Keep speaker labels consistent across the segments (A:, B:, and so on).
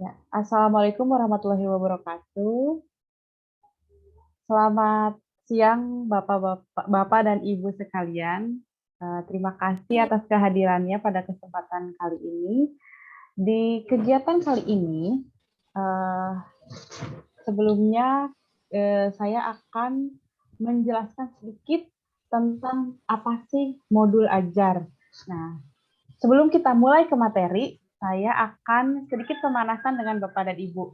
A: Ya, Assalamualaikum warahmatullahi wabarakatuh. Selamat siang Bapak dan Ibu sekalian. Terima kasih atas kehadirannya pada kesempatan kali ini. Di kegiatan kali ini, eh, sebelumnya saya akan menjelaskan sedikit tentang apa sih modul ajar. Nah, sebelum kita mulai ke materi, saya akan sedikit pemanasan dengan Bapak dan Ibu.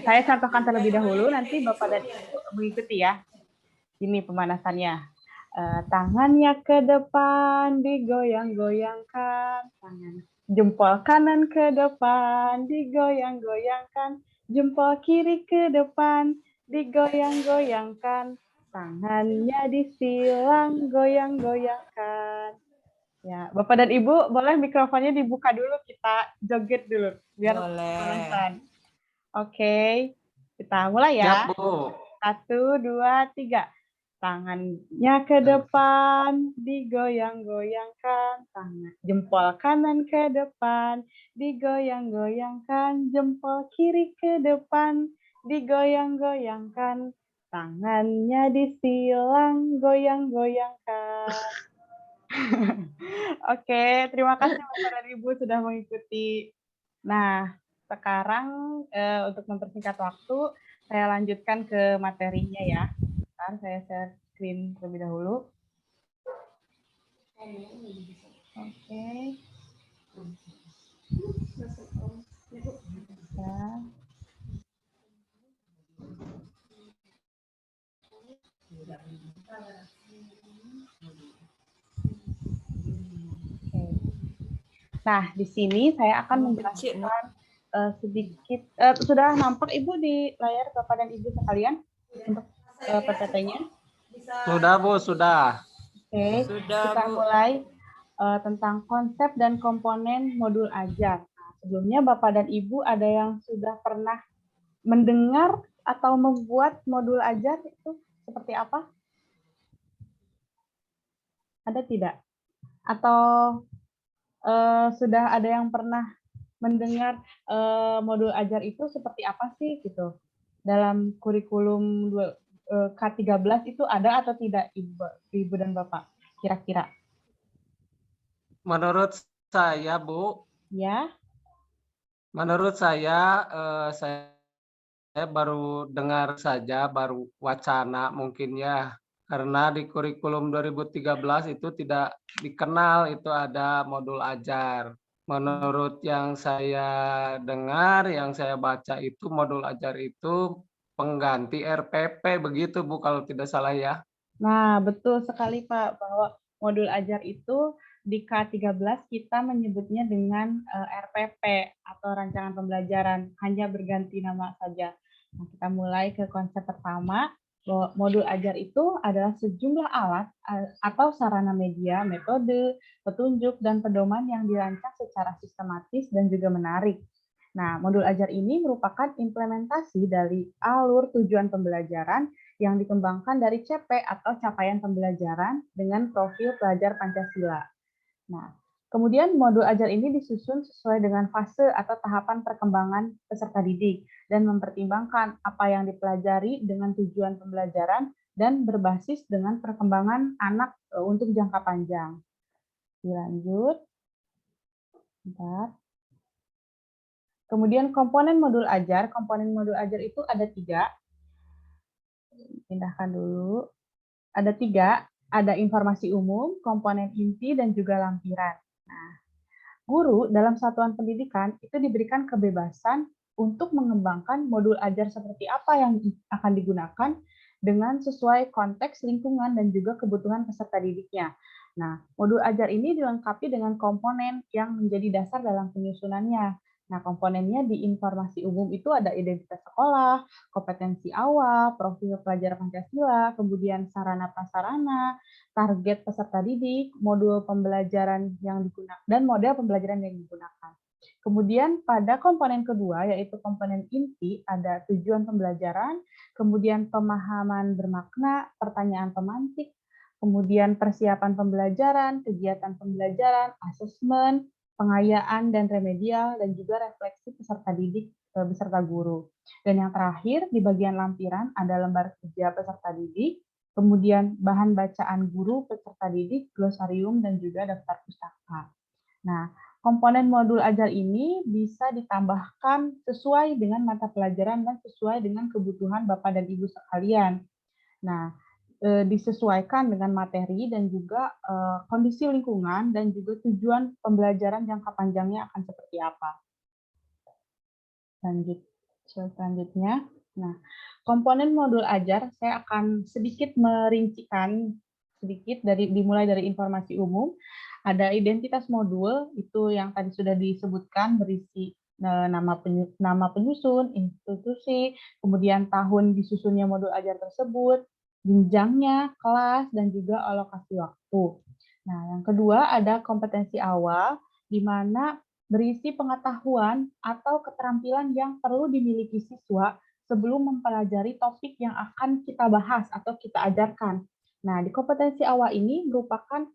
A: Saya contohkan terlebih dahulu, nanti Bapak dan Ibu mengikuti ya. Ini pemanasannya. Tangannya ke depan, digoyang-goyangkan. Jempol kanan ke depan, digoyang-goyangkan. Jempol kiri ke depan, digoyang-goyangkan. Tangannya disilang, goyang-goyangkan. Ya, Bapak dan Ibu boleh mikrofonnya dibuka dulu, kita joget dulu biar
B: Boleh.
A: pelan. Oke, kita mulai ya.
B: Siap, Bu.
A: 1, 2, 3. Tangannya ke depan, digoyang-goyangkan. Tangan jempol kanan ke depan, digoyang-goyangkan. Jempol kiri ke depan, digoyang-goyangkan. Tangannya disilang, goyang-goyangkan. Oke, terima kasih Bapak dan Ibu sudah mengikuti. Nah, sekarang untuk mempersingkat waktu, saya lanjutkan ke materinya ya. Sekarang saya share screen terlebih dahulu. Oke. Ya. Nah, di sini saya akan menjelaskan sedikit. Sudah nampak Ibu di layar Bapak dan Ibu sekalian untuk PPT-nya?
B: Sudah, Bu, sudah.
A: Oke, kita mulai tentang konsep dan komponen modul ajar. Nah, sebelumnya Bapak dan Ibu ada yang sudah pernah mendengar atau membuat modul ajar itu seperti apa? Ada tidak? Atau sudah ada yang pernah mendengar modul ajar itu seperti apa sih gitu? Dalam kurikulum K13 itu ada atau tidak Ibu dan Bapak? Kira-kira?
B: Menurut saya, Bu,
A: Ya.
B: menurut saya baru dengar saja, baru wacana mungkin ya. Karena di kurikulum 2013 itu tidak dikenal itu ada modul ajar. Menurut yang saya dengar, yang saya baca itu modul ajar itu pengganti RPP begitu, Bu, kalau tidak salah ya.
A: Nah, betul sekali Pak, bahwa modul ajar itu di K13 kita menyebutnya dengan RPP atau rancangan pembelajaran, hanya berganti nama saja. Nah, kita mulai ke konsep pertama, bahwa modul ajar itu adalah sejumlah alat atau sarana media, metode, petunjuk, dan pedoman yang dirancang secara sistematis dan juga menarik. Nah, modul ajar ini merupakan implementasi dari alur tujuan pembelajaran yang dikembangkan dari CP atau capaian pembelajaran dengan profil pelajar Pancasila. Nah, kemudian modul ajar ini disusun sesuai dengan fase atau tahapan perkembangan peserta didik dan mempertimbangkan apa yang dipelajari dengan tujuan pembelajaran dan berbasis dengan perkembangan anak untuk jangka panjang. Dilanjut. Bentar. Kemudian komponen modul ajar itu ada 3. Pindahkan dulu. Ada 3, ada informasi umum, komponen inti, dan juga lampiran. Nah, guru dalam satuan pendidikan itu diberikan kebebasan untuk mengembangkan modul ajar seperti apa yang akan digunakan dengan sesuai konteks lingkungan dan juga kebutuhan peserta didiknya. Nah, modul ajar ini dilengkapi dengan komponen yang menjadi dasar dalam penyusunannya. Nah, komponennya di informasi umum itu ada identitas sekolah, kompetensi awal, profil pelajar Pancasila, kemudian sarana prasarana, target peserta didik, modul pembelajaran yang digunakan, dan model pembelajaran yang digunakan. Kemudian pada komponen kedua, yaitu komponen inti, ada tujuan pembelajaran, kemudian pemahaman bermakna, pertanyaan pemantik, kemudian persiapan pembelajaran, kegiatan pembelajaran, asesmen, pengayaan dan remedial, dan juga refleksi peserta didik beserta guru. Dan yang terakhir, di bagian lampiran ada lembar kerja peserta didik, kemudian bahan bacaan guru peserta didik, glosarium, dan juga daftar pustaka. Nah, komponen modul ajar ini bisa ditambahkan sesuai dengan mata pelajaran dan sesuai dengan kebutuhan Bapak dan Ibu sekalian. Nah, disesuaikan dengan materi dan juga kondisi lingkungan dan juga tujuan pembelajaran jangka panjangnya akan seperti apa. Selanjutnya. Nah, komponen modul ajar saya akan sedikit merincikan sedikit dimulai dari informasi umum. Ada identitas modul, itu yang tadi sudah disebutkan berisi nama penyusun, institusi, kemudian tahun disusunnya modul ajar tersebut, jenjangnya, kelas, dan juga alokasi waktu. Nah, yang kedua ada kompetensi awal, di mana berisi pengetahuan atau keterampilan yang perlu dimiliki siswa sebelum mempelajari topik yang akan kita bahas atau kita ajarkan. Nah, di kompetensi awal ini merupakan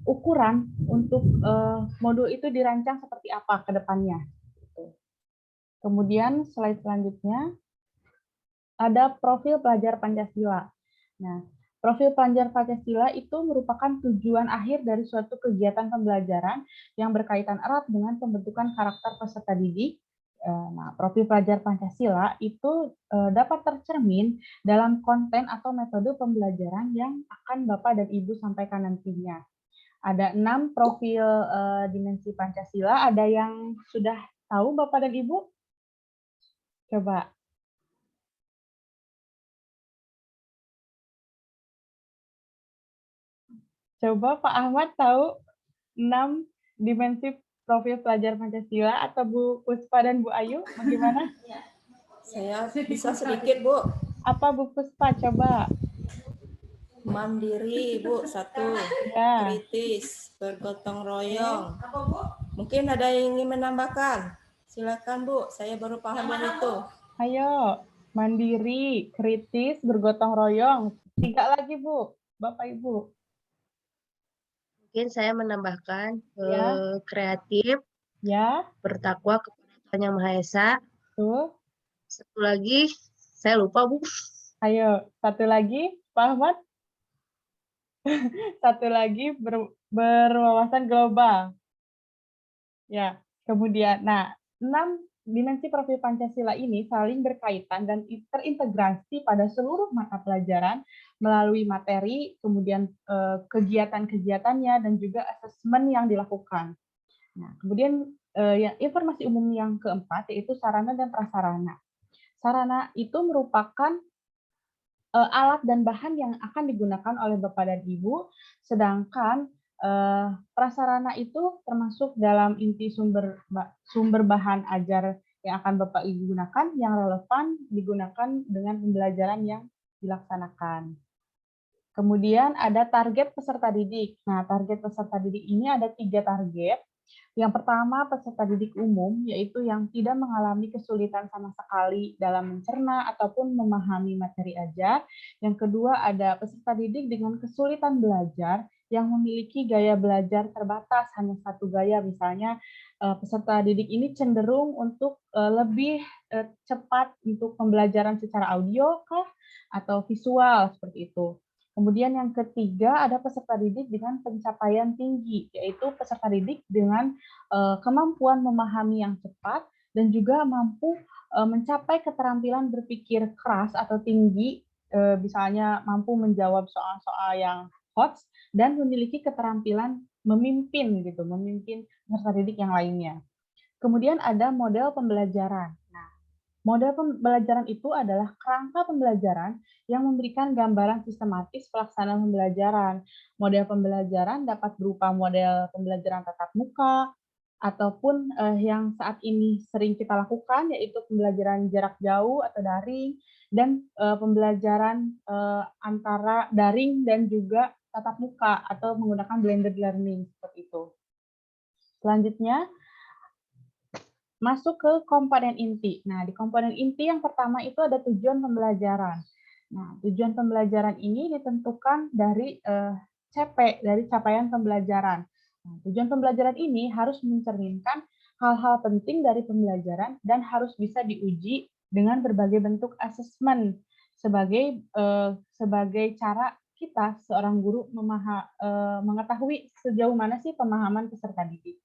A: ukuran untuk modul itu dirancang seperti apa ke depannya. Kemudian slide selanjutnya ada profil pelajar Pancasila. Nah, profil pelajar Pancasila itu merupakan tujuan akhir dari suatu kegiatan pembelajaran yang berkaitan erat dengan pembentukan karakter peserta didik. Nah, profil pelajar Pancasila itu dapat tercermin dalam konten atau metode pembelajaran yang akan Bapak dan Ibu sampaikan nantinya. Ada 6 profil dimensi Pancasila. Ada yang sudah tahu Bapak dan Ibu? Coba. Coba Pak Ahmad tahu 6 dimensi profil pelajar Pancasila atau Bu Puspa dan Bu Ayu? Bagaimana?
C: Saya bisa sedikit, Bu.
A: Apa Bu Puspa? Coba.
C: Mandiri, Bu, 1.
A: Ya.
C: Kritis, bergotong royong. Mungkin ada yang ingin menambahkan? Silakan, Bu. Saya baru paham yang itu.
A: Ayo. Mandiri, kritis, bergotong royong. 3 lagi, Bu. Bapak Ibu.
D: Mungkin saya menambahkan
A: Ya.
D: kreatif,
A: Ya.
D: bertakwa kepada Tuhan Yang Maha Esa.
A: Tuh.
D: Satu lagi, saya lupa, Bu.
A: Ayo, satu lagi, Pak Ahmad. Satu lagi, berwawasan global. Ya, kemudian, nah, 6 dimensi profil Pancasila ini saling berkaitan dan terintegrasi pada seluruh mata pelajaran melalui materi, kemudian kegiatan-kegiatannya, dan juga asesmen yang dilakukan. Nah, kemudian informasi umum yang keempat yaitu sarana dan prasarana. Sarana itu merupakan alat dan bahan yang akan digunakan oleh Bapak dan Ibu, sedangkan prasarana itu termasuk dalam inti sumber bahan ajar yang akan Bapak Ibu gunakan, yang relevan digunakan dengan pembelajaran yang dilaksanakan. Kemudian ada target peserta didik. Nah, target peserta didik ini ada 3 target. Yang pertama, peserta didik umum, yaitu yang tidak mengalami kesulitan sama sekali dalam mencerna ataupun memahami materi ajar. Yang kedua, ada peserta didik dengan kesulitan belajar yang memiliki gaya belajar terbatas, hanya satu gaya, misalnya peserta didik ini cenderung untuk lebih cepat untuk pembelajaran secara audio kah, atau visual, seperti itu. Kemudian yang ketiga ada peserta didik dengan pencapaian tinggi, yaitu peserta didik dengan kemampuan memahami yang cepat dan juga mampu mencapai keterampilan berpikir keras atau tinggi, misalnya mampu menjawab soal-soal yang HOTS dan memiliki keterampilan memimpin gitu, memimpin peserta didik yang lainnya. Kemudian ada model pembelajaran. Model pembelajaran itu adalah kerangka pembelajaran yang memberikan gambaran sistematis pelaksanaan pembelajaran. Model pembelajaran dapat berupa model pembelajaran tatap muka, ataupun yang saat ini sering kita lakukan, yaitu pembelajaran jarak jauh atau daring, dan pembelajaran antara daring dan juga tatap muka, atau menggunakan blended learning, seperti itu. Selanjutnya, masuk ke komponen inti. Nah, di komponen inti yang pertama itu ada tujuan pembelajaran. Nah, tujuan pembelajaran ini ditentukan dari CP, dari capaian pembelajaran. Nah, tujuan pembelajaran ini harus mencerminkan hal-hal penting dari pembelajaran dan harus bisa diuji dengan berbagai bentuk asesmen sebagai cara kita seorang guru mengetahui sejauh mana sih pemahaman peserta didik.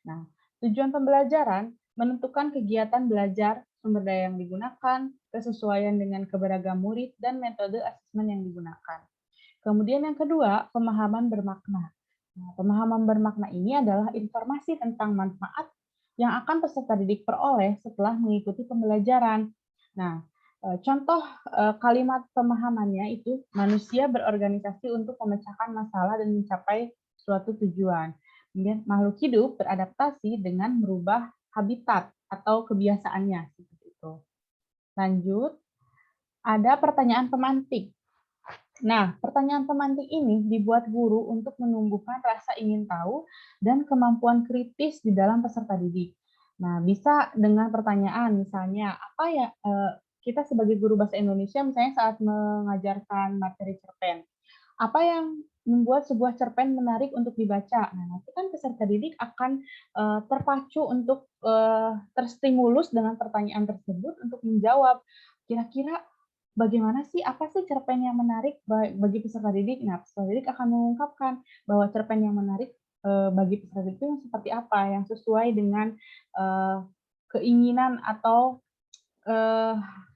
A: Nah, tujuan pembelajaran menentukan kegiatan belajar, sumber daya yang digunakan, kesesuaian dengan keberagam murid, dan metode asesmen yang digunakan. Kemudian yang kedua, pemahaman bermakna. Nah, pemahaman bermakna ini adalah informasi tentang manfaat yang akan peserta didik peroleh setelah mengikuti pembelajaran. Nah, contoh kalimat pemahamannya itu manusia berorganisasi untuk memecahkan masalah dan mencapai suatu tujuan. Kemudian makhluk hidup beradaptasi dengan merubah habitat atau kebiasaannya seperti itu. Lanjut, ada pertanyaan pemantik. Nah, pertanyaan pemantik ini dibuat guru untuk menumbuhkan rasa ingin tahu dan kemampuan kritis di dalam peserta didik. Nah, bisa dengan pertanyaan, misalnya, apa ya, kita sebagai guru bahasa Indonesia misalnya saat mengajarkan materi cerpen, apa yang membuat sebuah cerpen menarik untuk dibaca? Nah, nanti kan peserta didik akan terpacu untuk terstimulus dengan pertanyaan tersebut untuk menjawab, kira-kira bagaimana sih, apa sih cerpen yang menarik bagi peserta didik? Nah, peserta didik akan mengungkapkan bahwa cerpen yang menarik bagi peserta didik itu yang seperti apa, yang sesuai dengan keinginan atau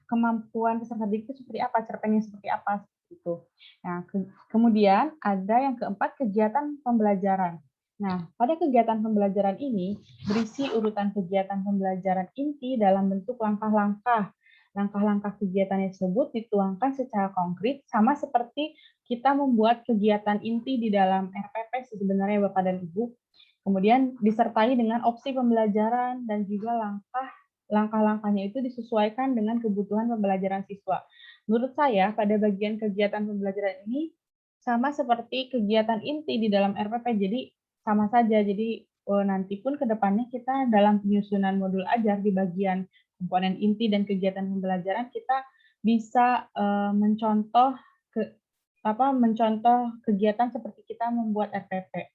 A: kemampuan peserta didik itu seperti apa, cerpennya seperti apa, gitu. Nah, kemudian ada yang keempat, kegiatan pembelajaran. Nah, pada kegiatan pembelajaran ini berisi urutan kegiatan pembelajaran inti dalam bentuk langkah-langkah. Langkah-langkah kegiatan tersebut dituangkan secara konkret, sama seperti kita membuat kegiatan inti di dalam RPP sebenarnya Bapak dan Ibu. Kemudian disertai dengan opsi pembelajaran dan juga langkah-langkahnya itu disesuaikan dengan kebutuhan pembelajaran siswa. Menurut saya, pada bagian kegiatan pembelajaran ini sama seperti kegiatan inti di dalam RPP, jadi sama saja. Jadi nanti pun ke depannya kita dalam penyusunan modul ajar di bagian komponen inti dan kegiatan pembelajaran kita bisa mencontoh kegiatan seperti kita membuat RPP.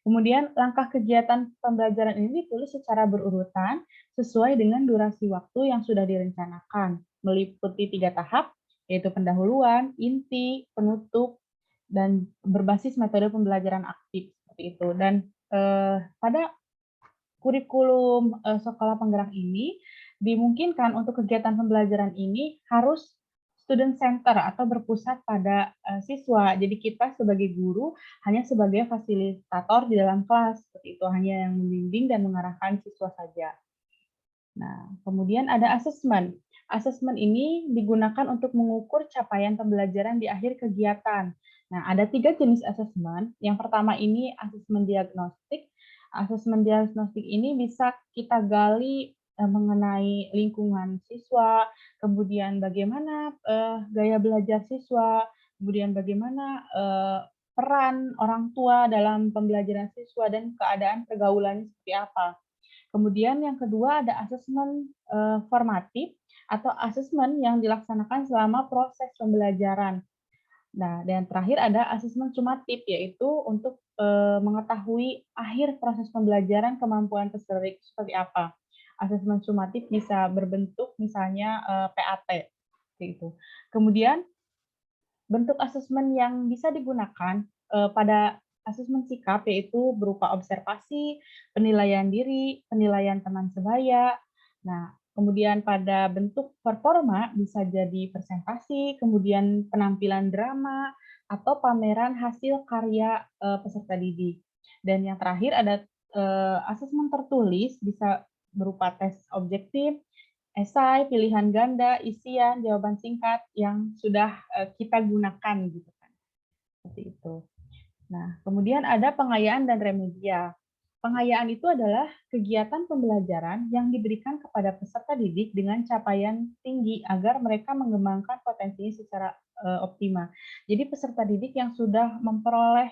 A: Kemudian langkah kegiatan pembelajaran ini ditulis secara berurutan sesuai dengan durasi waktu yang sudah direncanakan, meliputi 3 tahap, yaitu pendahuluan, inti, penutup, dan berbasis metode pembelajaran aktif seperti itu. Dan pada kurikulum sekolah penggerak ini dimungkinkan untuk kegiatan pembelajaran ini harus student center atau berpusat pada siswa. Jadi kita sebagai guru hanya sebagai fasilitator di dalam kelas, seperti itu, hanya yang membimbing dan mengarahkan siswa saja. Nah, kemudian ada asesmen. Asesmen ini digunakan untuk mengukur capaian pembelajaran di akhir kegiatan. Nah, ada 3 jenis asesmen. Yang pertama ini asesmen diagnostik. Asesmen diagnostik ini bisa kita gali mengenai lingkungan siswa, kemudian bagaimana gaya belajar siswa, kemudian bagaimana peran orang tua dalam pembelajaran siswa, dan keadaan pergaulannya seperti apa. Kemudian yang kedua ada asesmen formatif atau asesmen yang dilaksanakan selama proses pembelajaran. Nah, dan terakhir ada asesmen sumatif, yaitu untuk mengetahui akhir proses pembelajaran kemampuan peserta didik seperti apa. Asesmen sumatif bisa berbentuk misalnya PAT, seperti itu. Kemudian bentuk asesmen yang bisa digunakan pada asesmen sikap yaitu berupa observasi, penilaian diri, penilaian teman sebaya. Nah, kemudian pada bentuk performa bisa jadi presentasi, kemudian penampilan drama, atau pameran hasil karya peserta didik. Dan yang terakhir ada asesmen tertulis, bisa berupa tes objektif, esai, pilihan ganda, isian, jawaban singkat yang sudah kita gunakan gitu kan. Seperti itu. Nah, kemudian ada pengayaan dan remedia. Pengayaan itu adalah kegiatan pembelajaran yang diberikan kepada peserta didik dengan capaian tinggi agar mereka mengembangkan potensinya secara optimal. Jadi peserta didik yang sudah memperoleh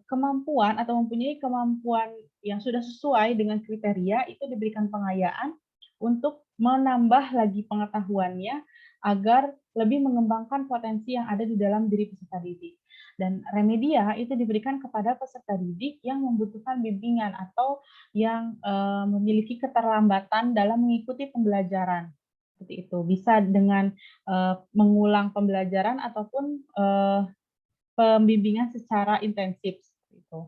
A: kemampuan atau mempunyai kemampuan yang sudah sesuai dengan kriteria itu diberikan pengayaan untuk menambah lagi pengetahuannya agar lebih mengembangkan potensi yang ada di dalam diri peserta didik. Dan remedia itu diberikan kepada peserta didik yang membutuhkan bimbingan atau yang memiliki keterlambatan dalam mengikuti pembelajaran. Seperti itu. Bisa dengan mengulang pembelajaran ataupun pembimbingan secara intensif. Seperti itu.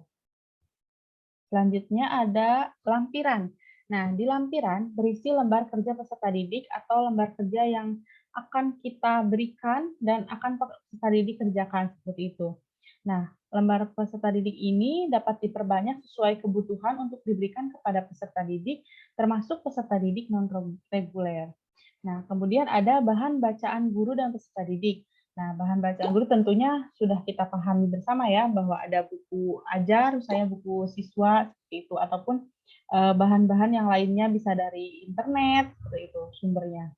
A: Selanjutnya ada lampiran. Nah, di lampiran berisi lembar kerja peserta didik atau lembar kerja yang akan kita berikan dan akan peserta didik kerjakan, seperti itu. Nah, lembar peserta didik ini dapat diperbanyak sesuai kebutuhan untuk diberikan kepada peserta didik, termasuk peserta didik non-reguler. Nah, kemudian ada bahan bacaan guru dan peserta didik. Nah, bahan bacaan guru tentunya sudah kita pahami bersama ya, bahwa ada buku ajar, misalnya buku siswa, seperti itu, ataupun bahan-bahan yang lainnya bisa dari internet, seperti itu sumbernya.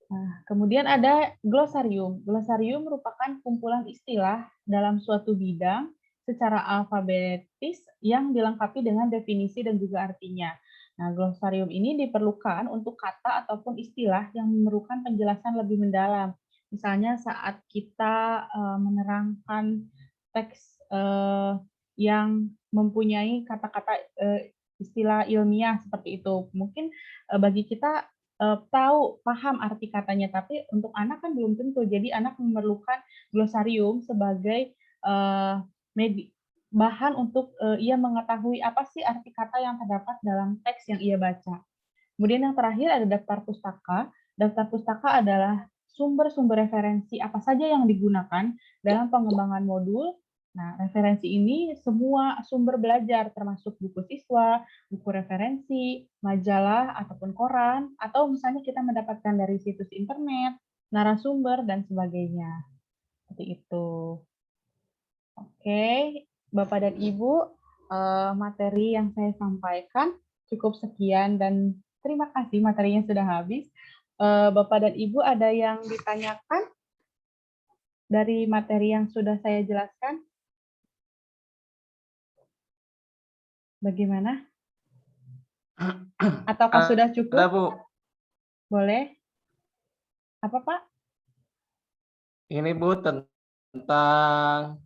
A: Nah, kemudian ada glosarium. Glosarium merupakan kumpulan istilah dalam suatu bidang secara alfabetis yang dilengkapi dengan definisi dan juga artinya. Nah, glosarium ini diperlukan untuk kata ataupun istilah yang memerlukan penjelasan lebih mendalam. Misalnya saat kita menerangkan teks yang mempunyai kata-kata istilah ilmiah seperti itu. Mungkin bagi kita paham arti katanya, tapi untuk anak kan belum tentu. Jadi anak memerlukan glosarium sebagai bahan untuk ia mengetahui apa sih arti kata yang terdapat dalam teks yang ia baca. Kemudian yang terakhir ada daftar pustaka. Daftar pustaka adalah sumber-sumber referensi apa saja yang digunakan dalam pengembangan modul. Nah, referensi ini semua sumber belajar, termasuk buku siswa, buku referensi, majalah, ataupun koran, atau misalnya kita mendapatkan dari situs internet, narasumber, dan sebagainya. Seperti itu. Oke, Bapak dan Ibu, materi yang saya sampaikan cukup sekian, dan terima kasih materinya sudah habis. Bapak dan Ibu, ada yang ditanyakan dari materi yang sudah saya jelaskan? Bagaimana? Ataukah sudah cukup?
B: Ada, Bu.
A: Boleh. Apa, Pak?
B: Ini, Bu, tentang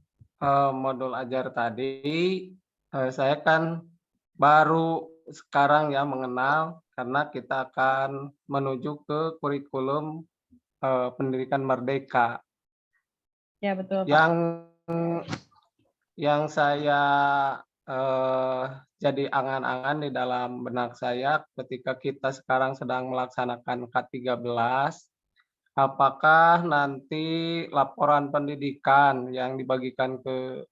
B: modul ajar tadi. Saya kan baru sekarang ya mengenal, karena kita akan menuju ke kurikulum pendidikan merdeka.
A: Ya, betul, Pak.
B: Yang saya jadi angan-angan di dalam benak saya ketika kita sekarang sedang melaksanakan K13, apakah nanti laporan pendidikan yang dibagikan ke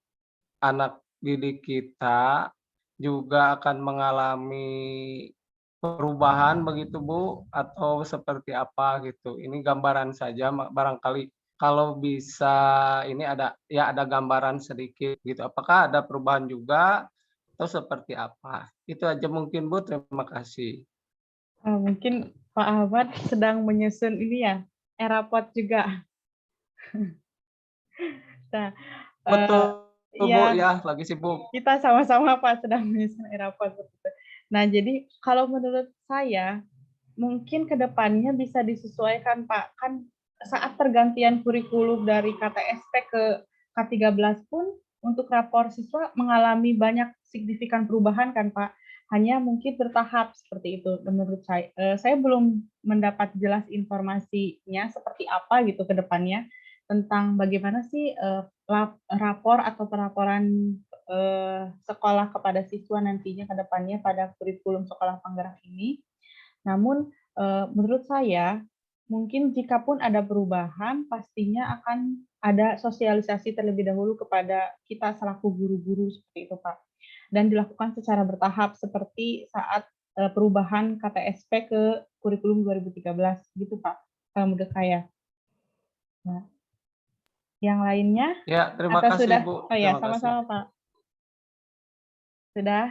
B: anak didik kita juga akan mengalami perubahan begitu, Bu, atau seperti apa gitu? Ini gambaran saja, barangkali kalau bisa ini ada gambaran sedikit gitu. Apakah ada perubahan juga atau seperti apa? Itu aja mungkin, Bu. Terima kasih.
A: Mungkin Pak Ahmad sedang menyusun ini ya, ERAPOT juga. Nah,
B: Betul, Bu,
A: ya,
B: ya, lagi sibuk.
A: kita sama-sama Pak sedang menyusun ERAPOT. Nah, jadi kalau menurut saya, mungkin ke depannya bisa disesuaikan, Pak. Kan saat pergantian kurikulum dari KTSP ke K13 pun untuk rapor siswa mengalami banyak signifikan perubahan kan, Pak. Hanya mungkin bertahap seperti itu menurut saya. Saya belum mendapat jelas informasinya seperti apa gitu ke depannya tentang bagaimana sih rapor atau pelaporan sekolah kepada siswa nantinya ke depannya pada kurikulum sekolah penggerak ini. Namun menurut saya mungkin jikapun ada perubahan pastinya akan ada sosialisasi terlebih dahulu kepada kita selaku guru-guru seperti itu, Pak. Dan dilakukan secara bertahap seperti saat perubahan KTSP ke kurikulum 2013 gitu, Pak. Kalau menurut saya. Nah, yang lainnya?
B: Ya, terima
A: Atau
B: kasih,
A: sudah?
B: Bu.
A: Oh ya,
B: Terima kasih.
A: sama-sama, Pak. Sudah,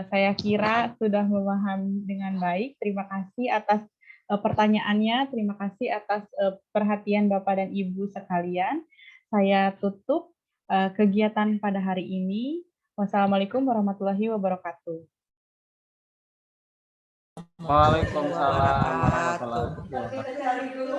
A: saya kira sudah memahami dengan baik. Terima kasih atas pertanyaannya, terima kasih atas perhatian Bapak dan Ibu sekalian. Saya tutup kegiatan pada hari ini. Wassalamualaikum warahmatullahi wabarakatuh.
B: Waalaikumsalam warahmatullahi wabarakatuh.